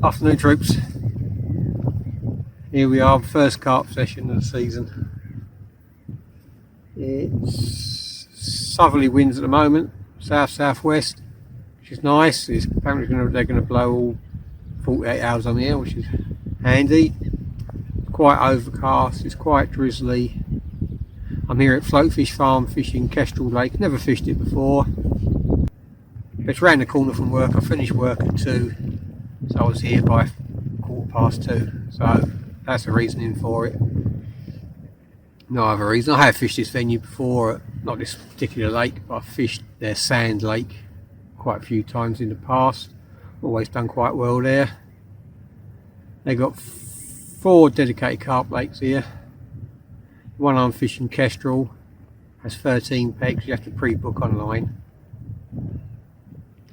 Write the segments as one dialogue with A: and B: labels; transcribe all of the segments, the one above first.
A: Afternoon troops, here we are, first carp session of the season. It's southerly winds at the moment, south-southwest, which is nice. It's apparently they're going to blow all 48 hours on here, which is handy. It's quite overcast, it's quite drizzly. I'm here at Fish Farm fishing Kestrel Lake, never fished it before. It's round the corner from work. I finished work at 2, so I was here by 2:15, so that's the reasoning for it. No other reason. I have fished this venue before, not this particular lake, but I've fished their sand lake quite a few times in the past. Always done quite well there. They've got 4 dedicated carp lakes here. The one I'm fishing, Kestrel, has 13 pegs. You have to pre-book online.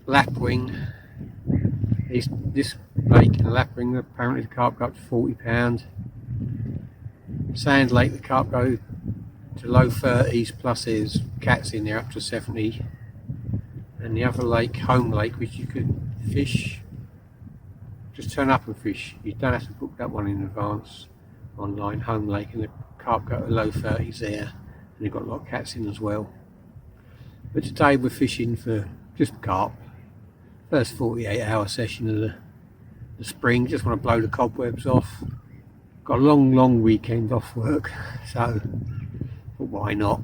A: Lapwing, this lake in Lapwing, apparently the carp go up to £40. Sand Lake, the carp go to low 30s, plus there's cats in there up to 70. And the other lake, Home Lake, which you could fish, just turn up and fish. You don't have to book that one in advance online. Home Lake, and the carp go to low 30s there, and they've got a lot of cats in as well. But today we're fishing for just carp. First 48-hour session of the spring. Just want to blow the cobwebs off. Got a long weekend off work, so why not?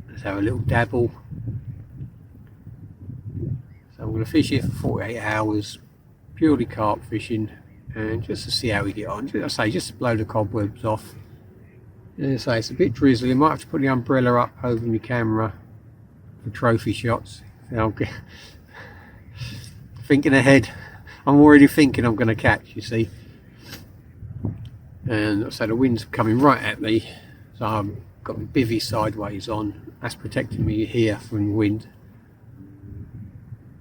A: Let's have a little dabble. So I'm going to fish here for 48 hours, purely carp fishing, and just to see how we get on. Just to blow the cobwebs off. As I say, it's a bit drizzly. I might have to put the umbrella up over my camera for trophy shots. Thinking ahead, I'm already thinking I'm going to catch, you see. And so the wind's coming right at me, so I've got my bivvy sideways on. That's protecting me here from the wind.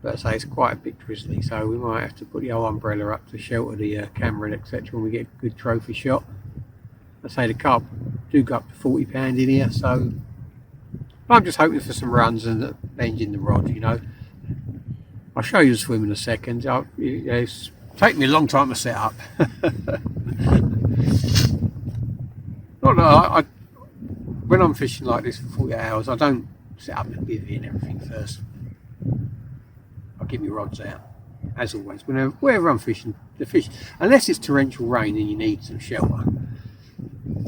A: But I say it's quite a bit drizzly, so we might have to put the old umbrella up to shelter the camera, etc. when we get a good trophy shot. I say the carp do go up to £40 in here, so I'm just hoping for some runs and bending the rod, you know. I'll show you the swim in a second. It's taken me a long time to set up. When I'm fishing like this for 48 hours, I don't set up the bivvy and everything first. I'll get my rods out, as always. Wherever I'm fishing, unless it's torrential rain and you need some shelter,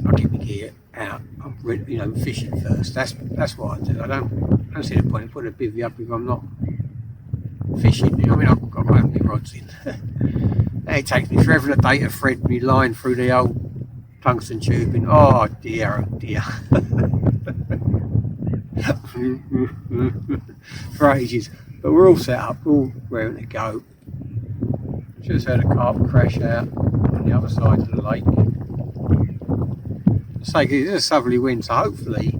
A: I'll get my gear out. I'm ready, fishing first. That's what I do. I don't see the point in putting a bivvy up if I'm not fishing. I've got my own rods in. It takes me forever a day to thread my line through the old tungsten tubing. Oh dear, oh dear. For ages. But we're all set up, we're all raring to go. Just had a carp crash out on the other side of the lake. It's a southerly wind, so hopefully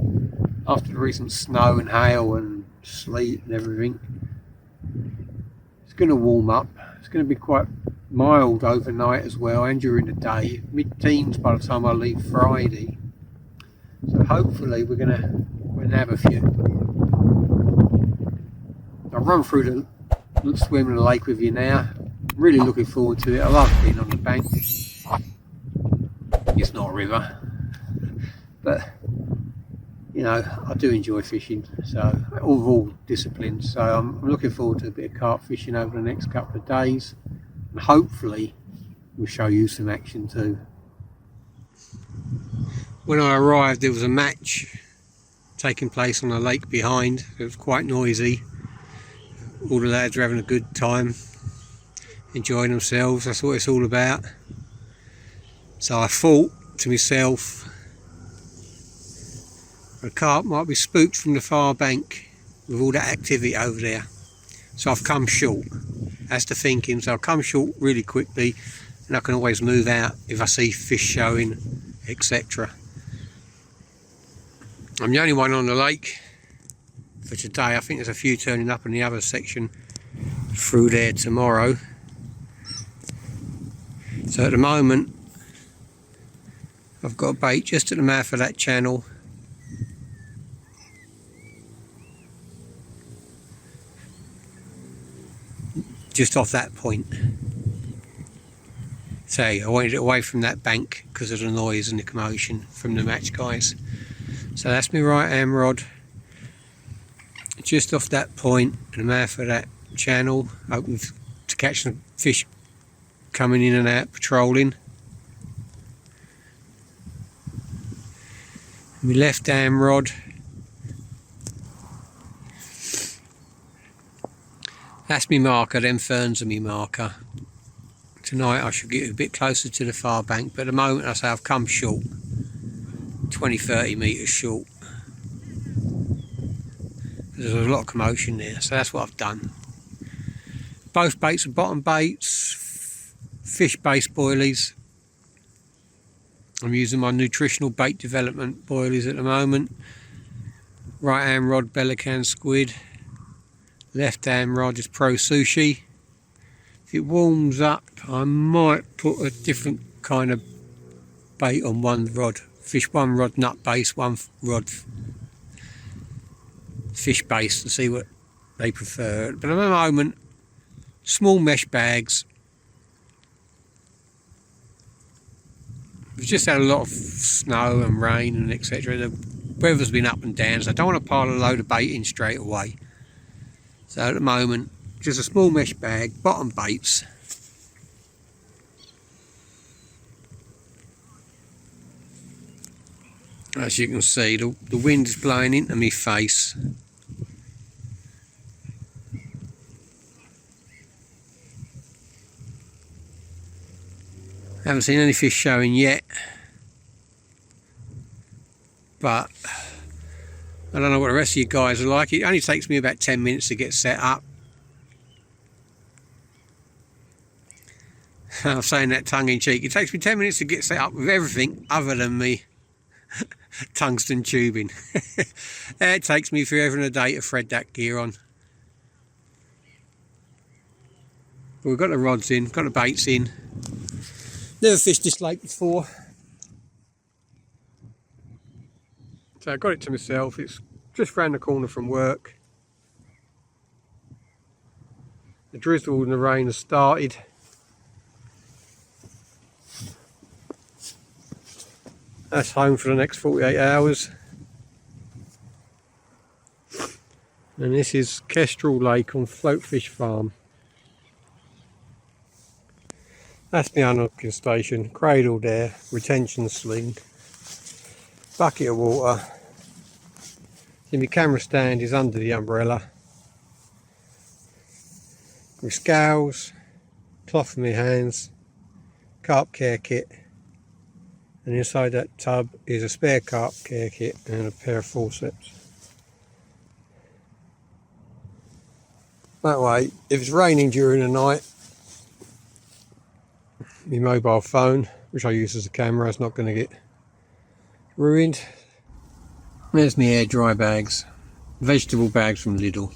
A: after the recent snow and hail and sleet and everything, it's going to warm up. It's going to be quite mild overnight as well, and during the day, mid-teens by the time I leave Friday. So hopefully we're gonna have a few. I'll run through the swim in the lake with you now. I'm really looking forward to it. I love being on the bank. It's not a river, but I do enjoy fishing, so all disciplines. So I'm looking forward to a bit of carp fishing over the next couple of days, and hopefully we'll show you some action too. When I arrived, there was a match taking place on the lake behind. It was quite noisy. All the lads were having a good time, enjoying themselves. That's what it's all about. So I thought to myself, a carp might be spooked from the far bank with all that activity over there. So I've come short. That's the thinking. So I'll come short really quickly, and I can always move out if I see fish showing, etc. I'm the only one on the lake for today. I think there's a few turning up in the other section through there tomorrow. So at the moment I've got a bait just at the mouth of that channel. Just off that point. So I wanted it away from that bank because of the noise and the commotion from the match guys. So that's my right hand rod, just off that point in the mouth of that channel, open to catch some fish coming in and out, patrolling. My left hand rod, that's my marker, them ferns are my marker. Tonight I should get a bit closer to the far bank, but at the moment I say I've come short, 20-30 metres short. There's a lot of commotion there, so that's what I've done. Both baits are bottom baits, fish based boilies. I'm using my nutritional bait development boilies at the moment. Right hand rod Belican squid, left hand rod is Pro Sushi. If it warms up I might put a different kind of bait on one rod. Fish one rod nut base, one rod fish base, to see what they prefer. But at the moment, small mesh bags. We've just had a lot of snow and rain and etc. The weather's been up and down, so I don't want to pile a load of bait in straight away. So at the moment, just a small mesh bag, bottom baits. As you can see, the wind is blowing into my face. Haven't seen any fish showing yet, but I don't know what the rest of you guys are like. It only takes me about 10 minutes to get set up. I'm saying that tongue in cheek. It takes me 10 minutes to get set up with everything other than me tungsten tubing. It takes me forever and a day to thread that gear on. But we've got the rods in, got the baits in. Never fished this lake before, so I got it to myself. It's just round the corner from work. The drizzle and the rain has started. That's home for the next 48 hours. And this is Kestrel Lake on Float Fish Farm. That's my unhooking station, cradle there, retention sling, bucket of water. See, my camera stand is under the umbrella. With scales, cloth for my hands, carp care kit, and inside that tub is a spare carp care kit and a pair of forceps. That way, if it's raining during the night, my mobile phone, which I use as a camera, is not going to get ruined. There's my air dry bags, vegetable bags from Lidl.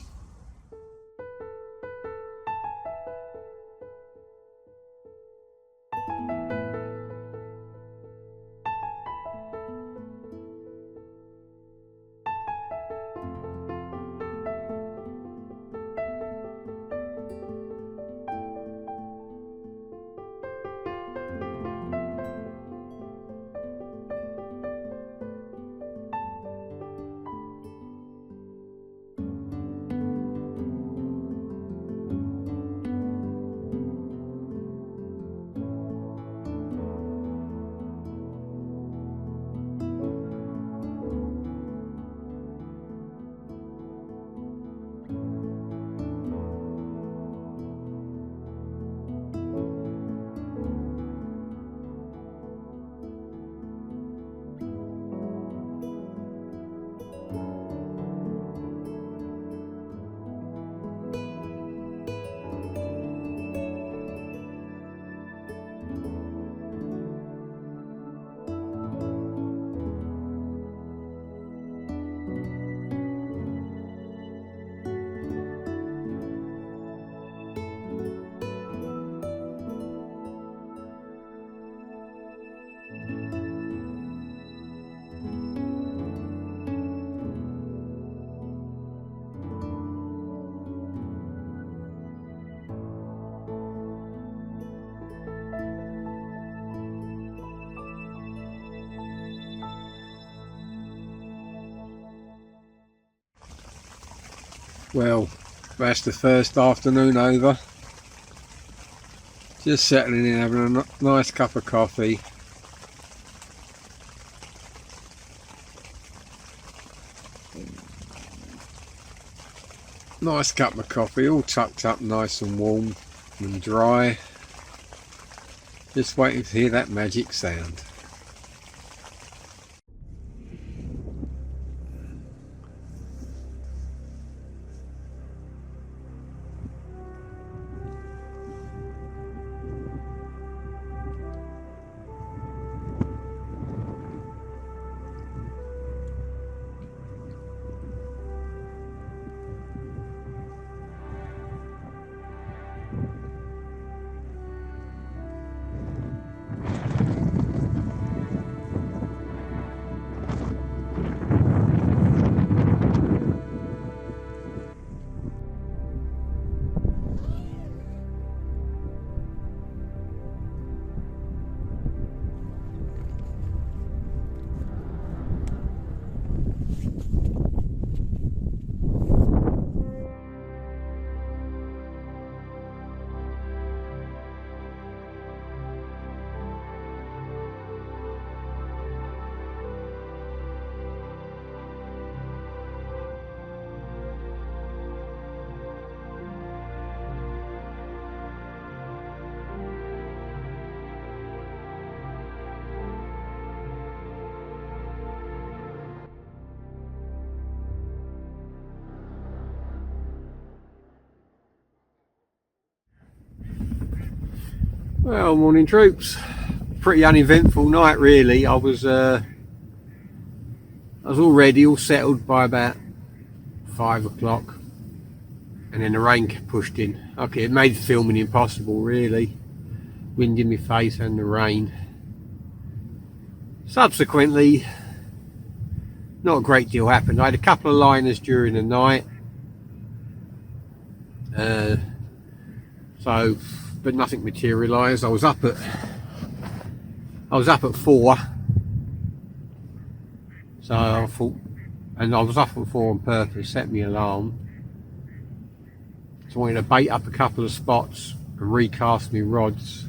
A: Well, that's the first afternoon over. Just settling in, having a nice cup of coffee. Nice cup of coffee, all tucked up nice and warm and dry. Just waiting to hear that magic sound. Well, morning troops. Pretty uneventful night really. I was all ready, all settled by about 5 o'clock, and then the rain pushed in. Okay, it made filming impossible really. Wind in my face and the rain. Subsequently, not a great deal happened. I had a couple of liners during the night. But nothing materialised. I was up at 4, so I thought, and I was up at 4 on purpose, set me alarm. So I wanted to bait up a couple of spots and recast me rods.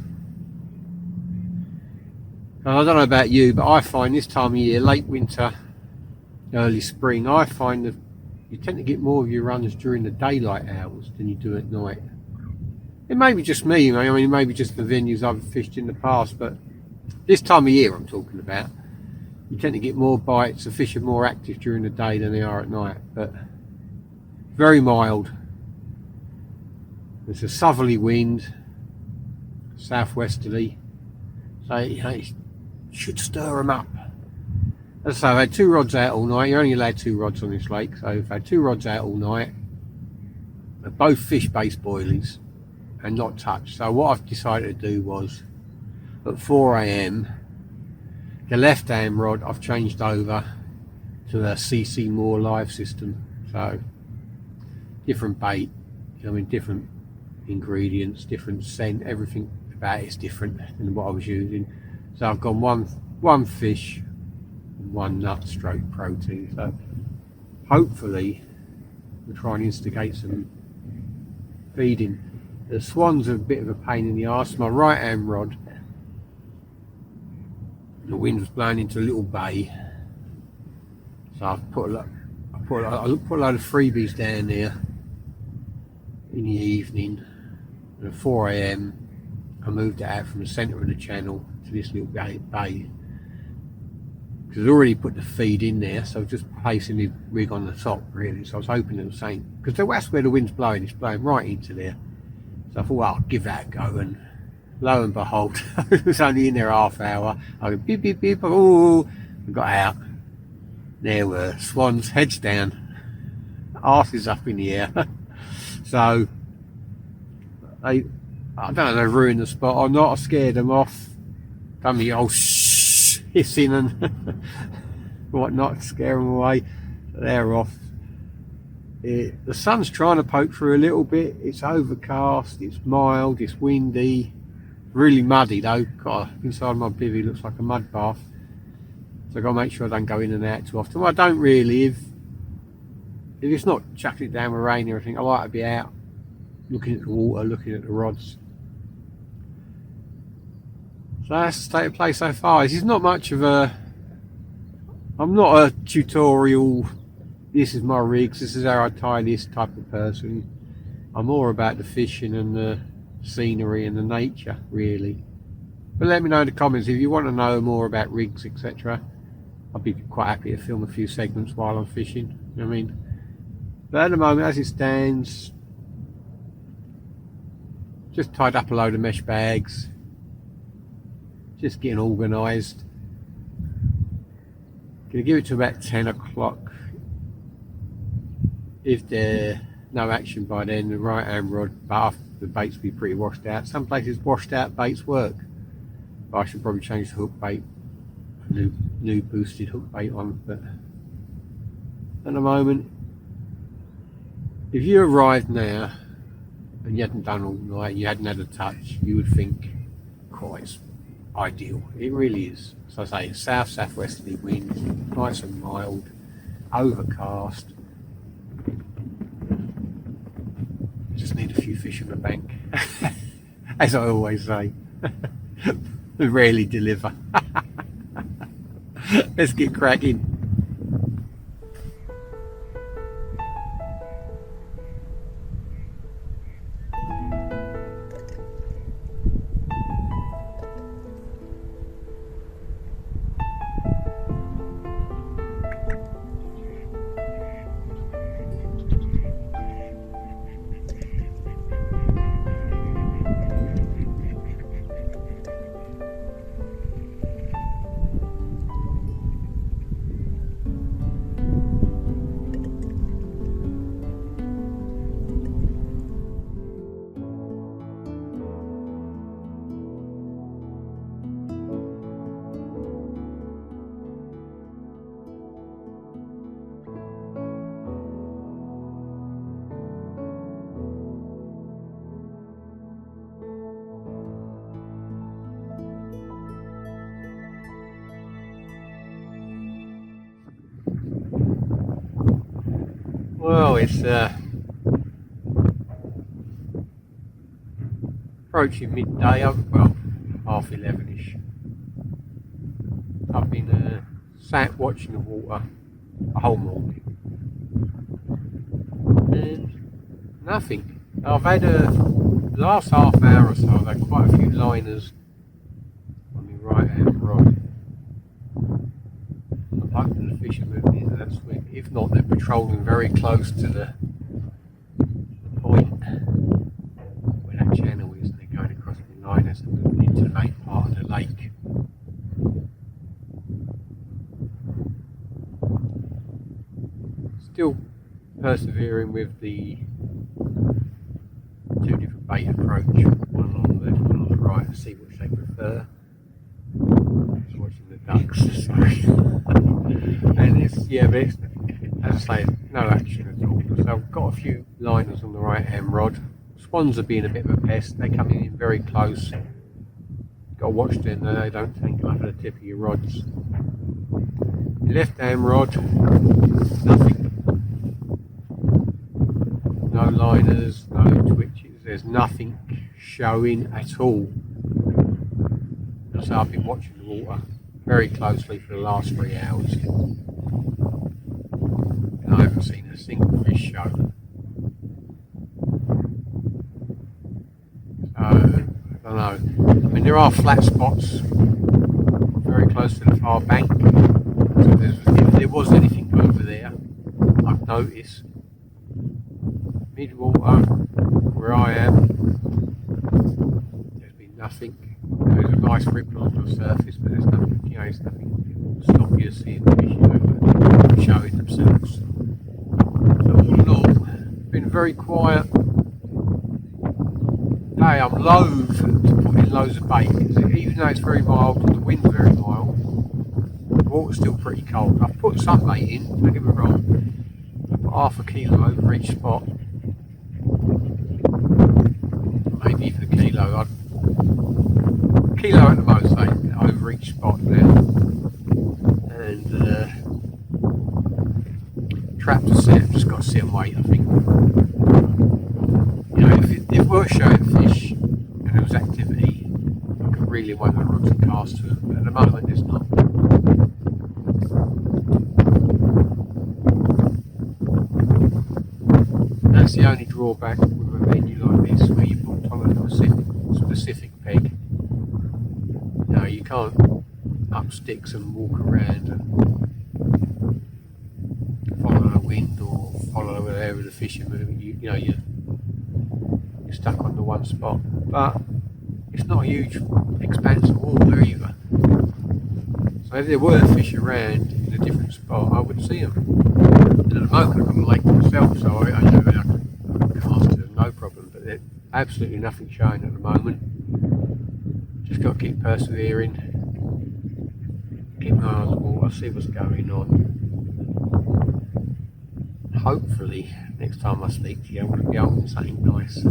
A: And I don't know about you, but I find this time of year, late winter, early spring, I find that you tend to get more of your runs during the daylight hours than you do at night. It may be just me, I mean, maybe just the venues I've fished in the past, but this time of year I'm talking about, you tend to get more bites. The fish are more active during the day than they are at night, but very mild. There's a southerly wind, southwesterly, so it should stir them up. As I say, I've had 2 rods out all night. You're only allowed 2 rods on this lake, so I've had 2 rods out all night. They're both fish-based boilies and not touched. So what I've decided to do was, at 4 AM, the left hand rod I've changed over to the CC Moore live system. So different bait, I mean, different ingredients, different scent, everything about it's different than what I was using. So I've gone one fish, 1 nut stroke protein. So hopefully we'll try and instigate some feeding. The swans are a bit of a pain in the arse. My right hand rod, the wind was blowing into a little bay, so I've put a load of freebies down there in the evening. And at 4 AM I moved it out from the centre of the channel to this little bay, because I'd already put the feed in there, so I was just placing the rig on the top really. So I was hoping it was saying, because that's where the wind's blowing, it's blowing right into there. So I thought, well, I'll give that a go, and lo and behold, it was only in there half hour. I went beep beep beep, oh, I got out. There were swans, heads down, arses up in the air. So I don't know, they ruined the spot or not. I scared them off, done the old shh, hissing and whatnot, scare them away. They're off. The sun's trying to poke through a little bit. It's overcast, it's mild, it's windy, really muddy though. God, inside my bivvy looks like a mud bath, so I've got to make sure I don't go in and out too often. Well, I don't really. if it's not chucking it down with rain or everything, I like to be out looking at the water, looking at the rods. So that's the state of play so far. This is not much of a, I'm not a tutorial, this is my rigs, this is how I tie this type of person. I'm more about the fishing and the scenery and the nature, really. But let me know in the comments if you want to know more about rigs, etc. I'd be quite happy to film a few segments while I'm fishing, you know what I mean? But at the moment, as it stands, just tied up a load of mesh bags, just getting organised. Gonna give it to about 10 o'clock. If there's no action by then, the right hand rod, but the baits will be pretty washed out. Some places washed out baits work, but I should probably change the hook bait, a new boosted hook bait on. But at the moment, if you arrived now and you hadn't done all night, you hadn't had a touch, you would think, quite it's ideal. It really is. So I say, southwesterly wind, nice and mild, overcast. Just need a few fish on the bank, as I always say. We rarely deliver. Let's get cracking. Well, it's approaching midday, well, 11:30ish. I've been sat watching the water the whole morning and nothing. I've had the last half hour or so, I've had quite a few liners on the right hand rod. I'm hoping the fish are moving into that swim. If not, they're patrolling very close to the point where that channel is, and they're going across the liners and moving into the main part of the lake. Still persevering with the two different bait approach, one on the left, one on the right, to see which they prefer. Just watching the ducks, sorry. And it's, yeah, but it's, as I say, no action at all. So I've got a few liners on the right hand rod. Swans are being a bit of a pest, they're coming in very close. Got to watch them, they don't tangle up at the tip of your rods. Your left hand rod, nothing. No liners, no twitches, there's nothing showing at all. So I've been watching the water very closely for the last 3 hours. And I haven't seen a single fish show. So, I don't know. I mean, there are flat spots very close to the far bank. So if there was anything over there, I've noticed. Mid-water, where I am, there's been nothing. There's a nice ripple on the surface, but there's nothing, you know, there's nothing to stop you seeing the fish, you know, showing themselves. So all in all, been very quiet. Hey, I'm loath to put in loads of bait, even though it's very mild and the wind's very mild. The water's still pretty cold. I've put some bait in, don't get me wrong. I put half a kilo over each spot. Maybe even a kilo. Kilo at the most, over each spot there. And trap to set. I've just got to sit and wait, I think. You know, if we're showing fish and there was activity, I could really wait my rods and cast to them, but at the moment there's not. That's the only drawback with a venue like this, where you're booked on a specific peg. You know, you can't up sticks and walk around and follow the wind or follow wherever the fish are moving. You know, you're stuck on the one spot. But it's not a huge expanse of water either. So if there were fish around in a different spot, I would see them. And at the moment I've got the lake myself, so I know I can cast to them, no problem. But there's absolutely nothing showing at the moment. Just got to keep persevering, keep my eye on the water, see what's going on. Hopefully next time I speak to you, I will be holding something nice.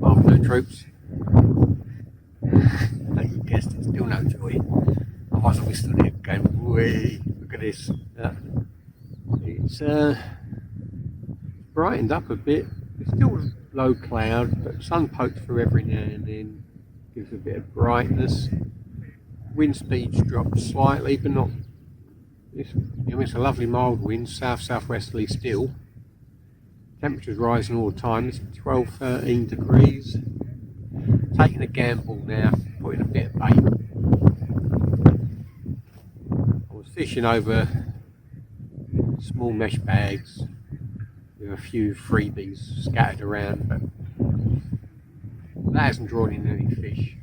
A: Afternoon, troops. You guessed it, still no joy. Otherwise I'll be stood here going, wee, look at this. It's brightened up a bit. It's still low cloud, but sun pokes through every now and then, gives a bit of brightness. Wind speeds dropped slightly, but not. It's a lovely mild wind, south-southwesterly still. Temperature's rising all the time. It's 12-13 degrees. Taking a gamble now, putting a bit of bait. I was fishing over small mesh bags with a few freebies scattered around, but that hasn't drawn in any fish.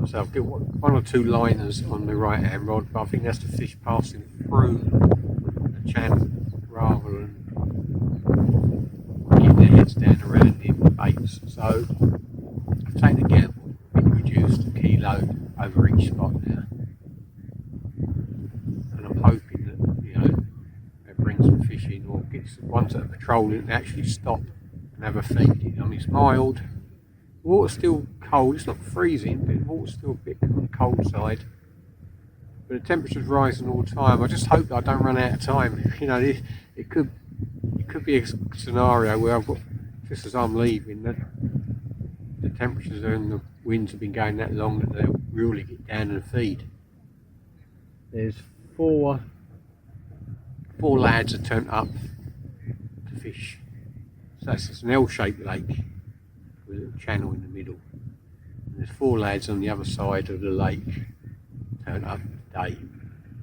A: So I've got one or two liners on the right hand rod, but I think that's the fish passing through the channel rather than getting their heads down around the baits. So I've taken a gamble and reduced a kilo over each spot now, and I'm hoping that, you know, it brings some fish in, or gets the ones that are patrolling and actually stop and have a feed. I mean, it's mild, the water's still cold, it's not freezing, but the water's still a bit on the cold side, but the temperature's rising all the time. I just hope that I don't run out of time. You know, it could be a scenario where I've got, just as I'm leaving, that the temperatures and the winds have been going that long that they'll really get down and feed. There's four lads that turned up to fish. So it's an L-shaped lake with a little channel in the middle. And there's four lads on the other side of the lake turned up today.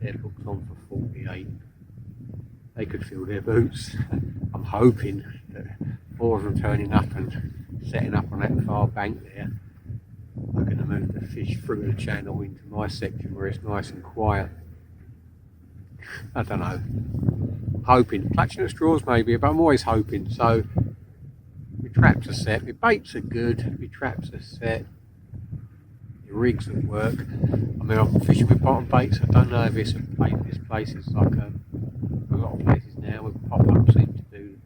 A: They're booked on for 48. They could fill their boots. I'm hoping that four of them turning up and setting up on that far bank there are going to move the fish through the channel into my section where it's nice and quiet. I don't know, hoping, clutching at straws maybe, but I'm always hoping. So my traps are set, my baits are good, my traps are set, the rigs at work. I mean, I'm fishing with bottom baits. I don't know if it's a place, this place is like a lot of places now with pop-ups seem to do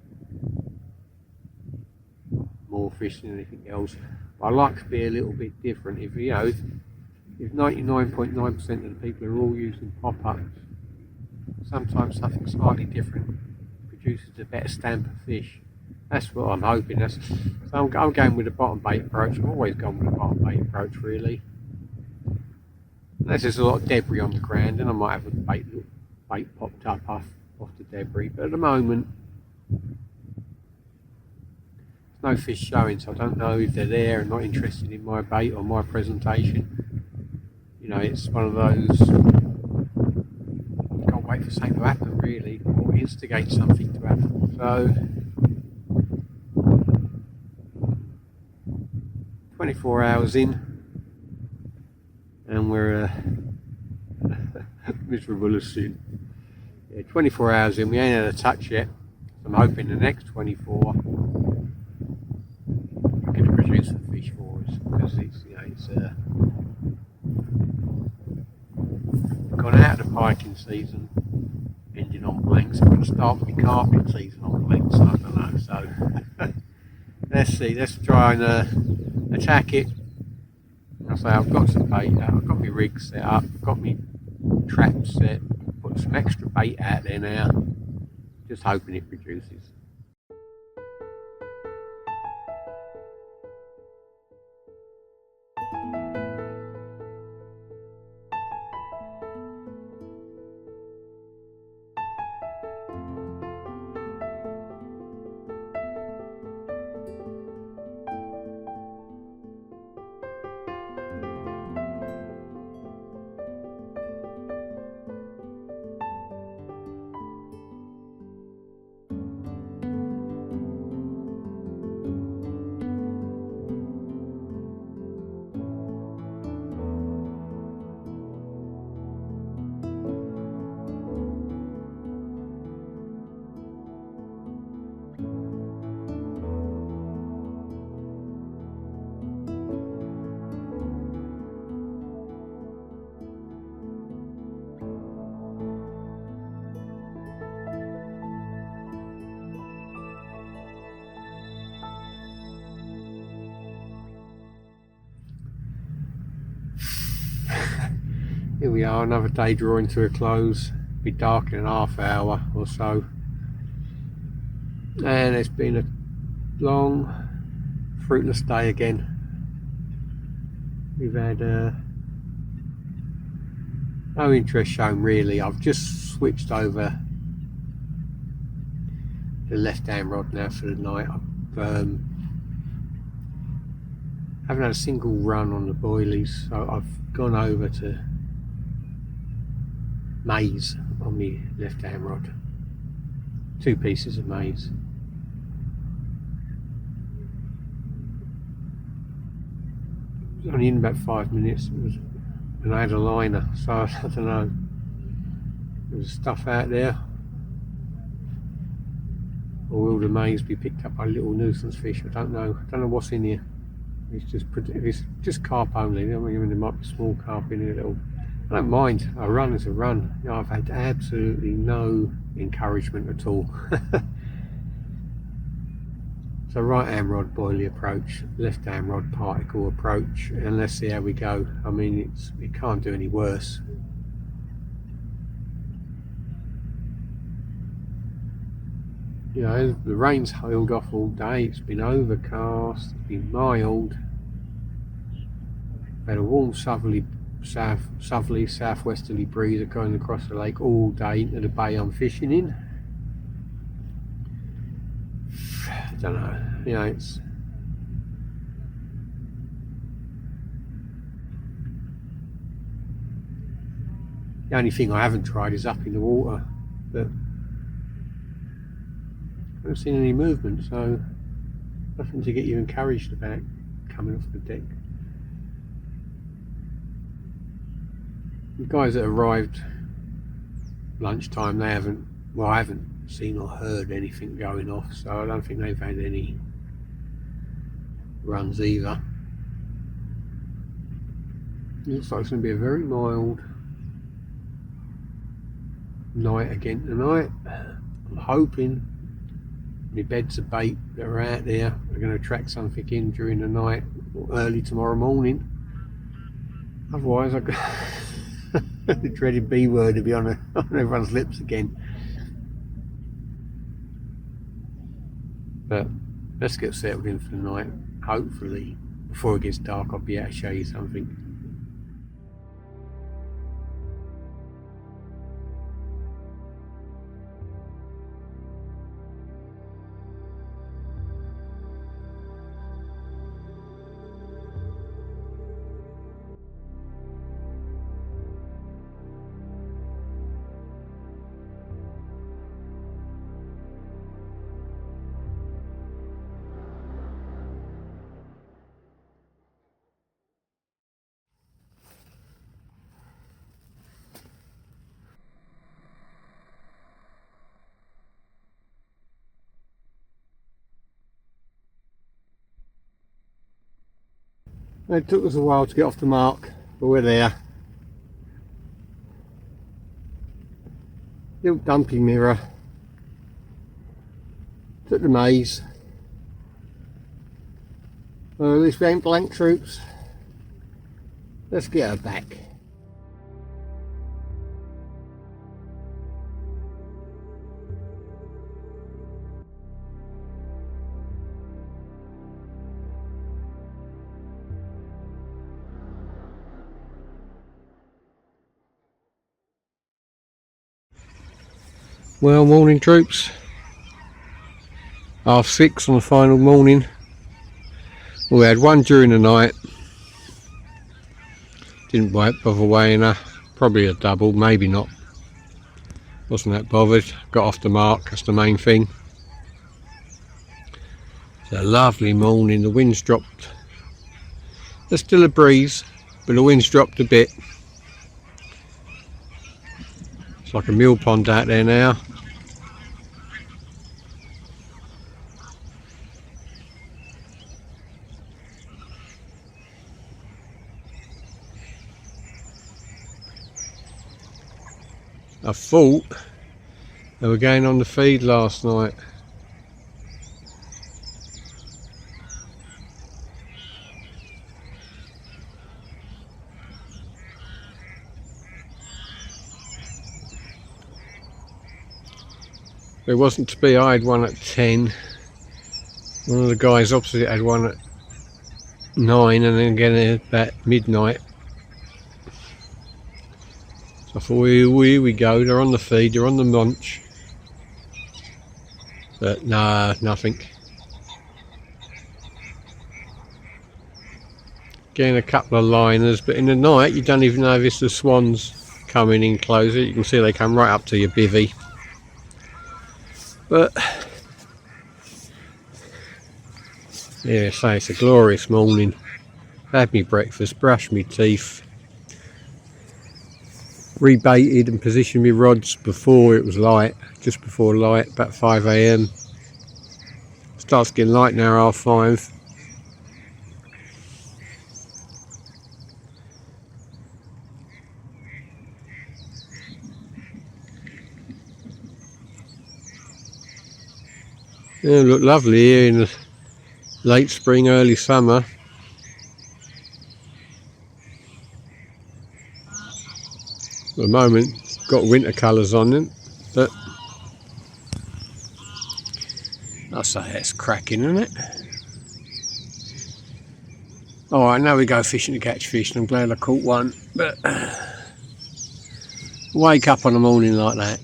A: more fish than anything else. But I like to be a little bit different. If you know, if 99.9% of the people are all using pop-ups, sometimes something slightly different produces a better stamp of fish. That's what I'm hoping. So I'm going with the bottom bait approach. I've always gone with the bottom bait approach, really. Unless there's a lot of debris on the ground, then I might have a bait popped up off the debris. But at the moment, there's no fish showing, so I don't know if they're there and not interested in my bait or my presentation. You know, it's one of those, you can't wait for something to happen, really, or instigate something to happen. So 24 hours in, and we're miserable as sin. Yeah, 24 hours in, we ain't had a touch yet. So I'm hoping the next 24 are going to produce some fish for us, because it's, you know, it's gone out of the piking season, ending on blanks. I'm going to start my carping season on blanks. I don't know. So let's see. Let's try and attack it. I say I've got some bait out, I've got my rig set up, I've got my trap set, put some extra bait out there now, just hoping it produces. Here we are, another day drawing to a close. Be dark in a half hour or so, and it's been a long, fruitless day again. We've had no interest shown, really. I've just switched over the left-hand rod now for the night. I've haven't had a single run on the boilies, so I've gone over to maize on my left-hand rod. 2 pieces of maize. It was only in about 5 minutes. And I had a liner, so I don't know. There's stuff out there. Or will the maize be picked up by little nuisance fish? I don't know. I don't know what's in here. If it's just carp only, I mean there might be small carp in here. I don't mind. A run is a run. You know, I've had absolutely no encouragement at all. So right-hand rod boilie approach, left-hand rod particle approach, and let's see how we go. I mean, it can't do any worse. You know, the rain's held off all day. It's been overcast. It's been mild. We've had a warm southerly southwesterly breeze going across the lake all day into the bay I'm fishing in. I don't know, you know, it's the only thing I haven't tried is up in the water, but I haven't seen any movement, so nothing to get you encouraged about coming off the deck. The guys that arrived lunchtime they haven't, well, I haven't seen or heard anything going off, so I don't think they've had any runs either. Looks like it's going to be a very mild night again tonight. I'm hoping my beds of bait that are out there are going to attract something in during the night or early tomorrow morning. Otherwise, the dreaded B word to be on everyone's lips again. But let's get settled in for the night. Hopefully, before it gets dark, I'll be able to show you something. It took us a while to get off the mark, but we're there. Little dumping mirror. Took the maze. Well, at least we ain't blank, troops. Let's get her back. Well, morning troops. 6:30 on the final morning. We had one during the night. Didn't bother weighing her. Probably a double, maybe not. Wasn't that bothered. Got off the mark, that's the main thing. It's a lovely morning. The wind's dropped. There's still a breeze, but the wind's dropped a bit. It's like a mill pond out there now. I thought they were going on the feed last night. It wasn't to be. I had one at 10. One of the guys opposite had one at 9, and then again at about midnight. So I thought, here we go, they're on the feed, they're on the munch. But nah, nothing. Getting a couple of liners, but in the night you don't even know if it's the swans coming in closer. You can see they come right up to your bivvy. But yeah, say it's a glorious morning. Had me breakfast, brushed me teeth, rebaited and positioned my rods before it was light, just before light, about 5 AM. Starts getting light now, 5:30. Yeah, look lovely here in the late spring, early summer. At the moment, got winter colours on them, but I say it's cracking, isn't it? Alright, now we go fishing to catch fish, and I'm glad I caught one, but wake up on a morning like that.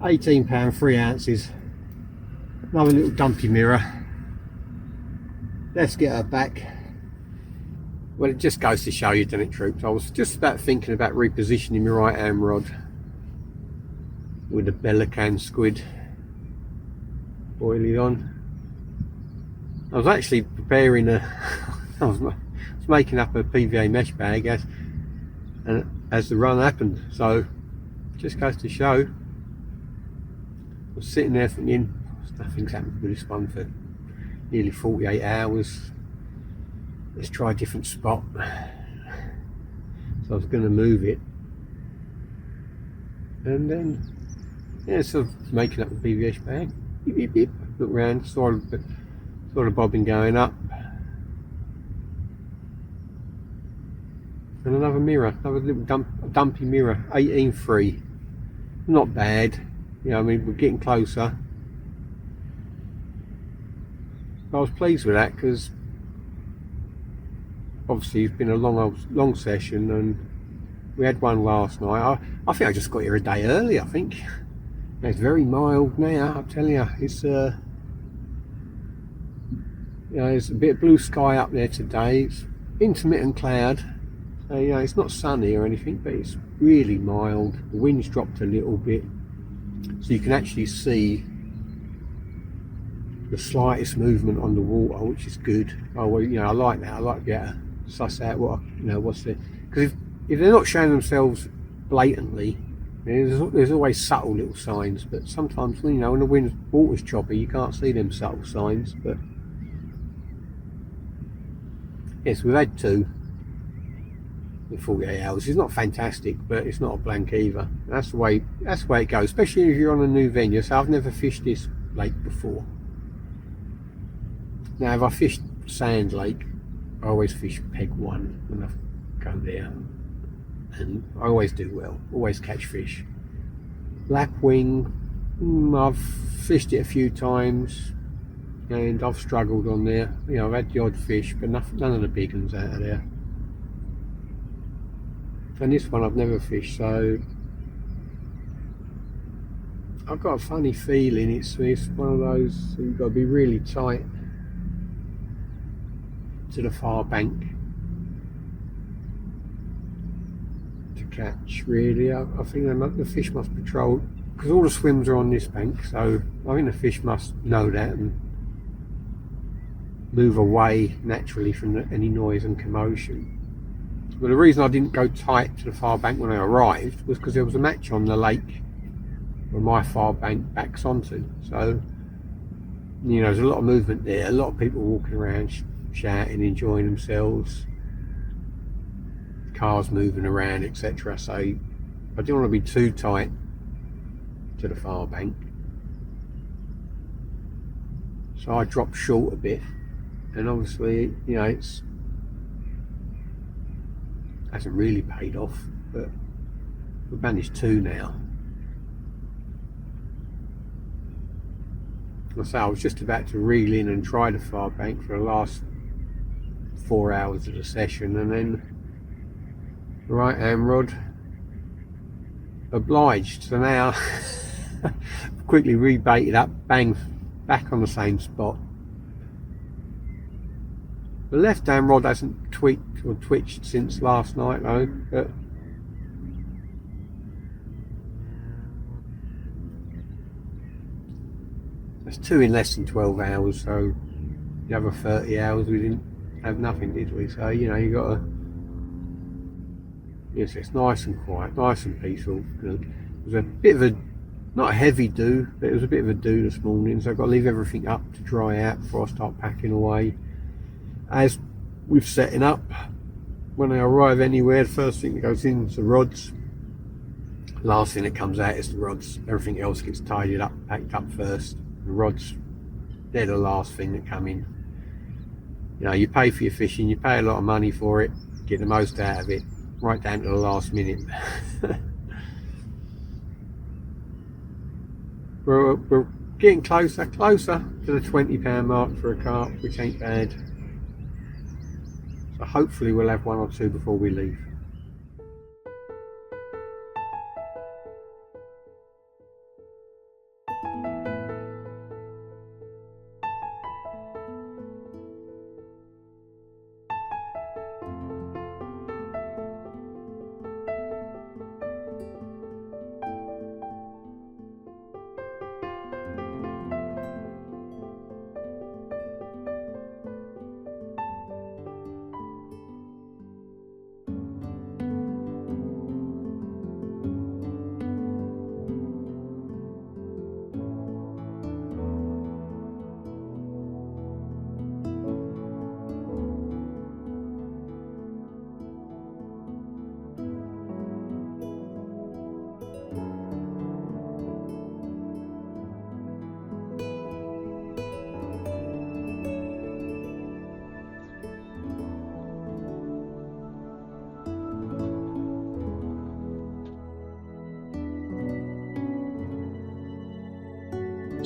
A: £18, 3 ounces. Another little dumpy mirror. Let's get her back. Well, it just goes to show you, doesn't it, troops? I was just about thinking about repositioning my right hand rod with a Belacan squid boiling on. I was actually preparing I was making up a PVA mesh bag as the run happened, so just goes to show. I was sitting there thinking, nothing's happened with this one for nearly 48 hours. Let's try a different spot. So I was going to move it, and then yeah, sort of making up the PVA bag. Beep, beep. Look around, saw the bobbin going up, and another mirror, another little dumpy mirror, 18.3. Not bad, you know. I mean, we're getting closer. I was pleased with that because obviously it's been a long session, and we had one last night. I think I just got here a day early. I think it's very mild now. I'm telling you, it's you know, there's a bit of blue sky up there today. It's intermittent cloud, so you know, it's not sunny or anything, but it's really mild. The wind's dropped a little bit, so you can actually see the slightest movement on the water, which is good. Oh well, you know, I like that. I like to be able to suss out what, you know, what's the, because if they're not showing themselves blatantly, there's always subtle little signs, but sometimes when, you know, when the water's choppy, you can't see them subtle signs. But yes, we've had 2 in 48 hours. It's not fantastic, but it's not a blank either. That's the way it goes, especially if you're on a new venue. So I've never fished this lake before. Now, if I fished Sand Lake, I always fish peg 1 when I go there, and I always do well, always catch fish. Lapwing, I've fished it a few times and I've struggled on there. You know, I've had the odd fish, but none of the big ones out of there. And this one I've never fished, so I've got a funny feeling it's one of those you've got to be really tight to the far bank to catch, really. I think the fish must patrol, because all the swims are on this bank, so I think the fish must know that and move away naturally from any noise and commotion. But the reason I didn't go tight to the far bank when I arrived was because there was a match on the lake where my far bank backs onto, so you know, there's a lot of movement there, a lot of people walking around shouting, enjoying themselves, cars moving around, etc. So I didn't want to be too tight to the far bank, so I dropped short a bit, and obviously, you know, it's hasn't really paid off, but we've managed 2 now. I was just about to reel in and try the far bank for the last 4 hours of the session, and then the right hand rod obliged. So now quickly rebaited up, bang, back on the same spot. The left hand rod hasn't tweaked or twitched since last night though, but that's 2 in less than 12 hours, so the other 30 hours we didn't have nothing, did we? So, you know, you got to, yes, it's nice and quiet, nice and peaceful. It was a bit of a, not a heavy dew, but it was a bit of a dew this morning, so I've got to leave everything up to dry out before I start packing away. As with setting up, when I arrive anywhere, the first thing that goes in is the rods. Last thing that comes out is the rods. Everything else gets tidied up, packed up first. The rods, they're the last thing that come in. You know, you pay for your fishing, you pay a lot of money for it, get the most out of it, right down to the last minute. We're getting closer to the £20 mark for a carp, which ain't bad. So hopefully we'll have 1 or 2 before we leave.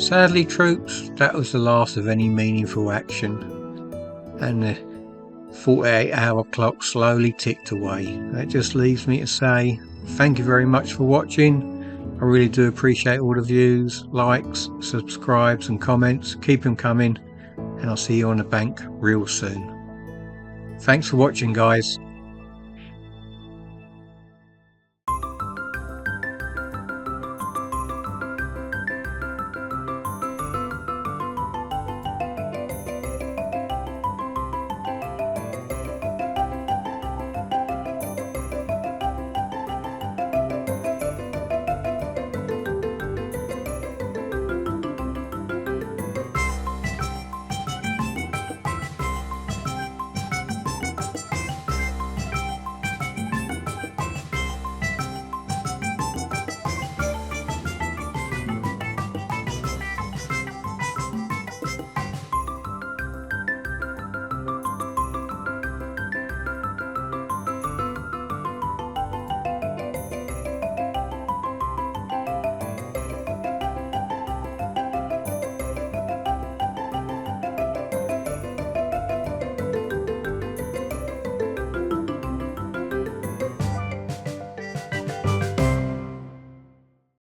A: Sadly, troops, that was the last of any meaningful action, and the 48-hour clock slowly ticked away. That just leaves me to say thank you very much for watching. I really do appreciate all the views, likes, subscribes and comments. Keep them coming, and I'll see you on the bank real soon. Thanks for watching, guys.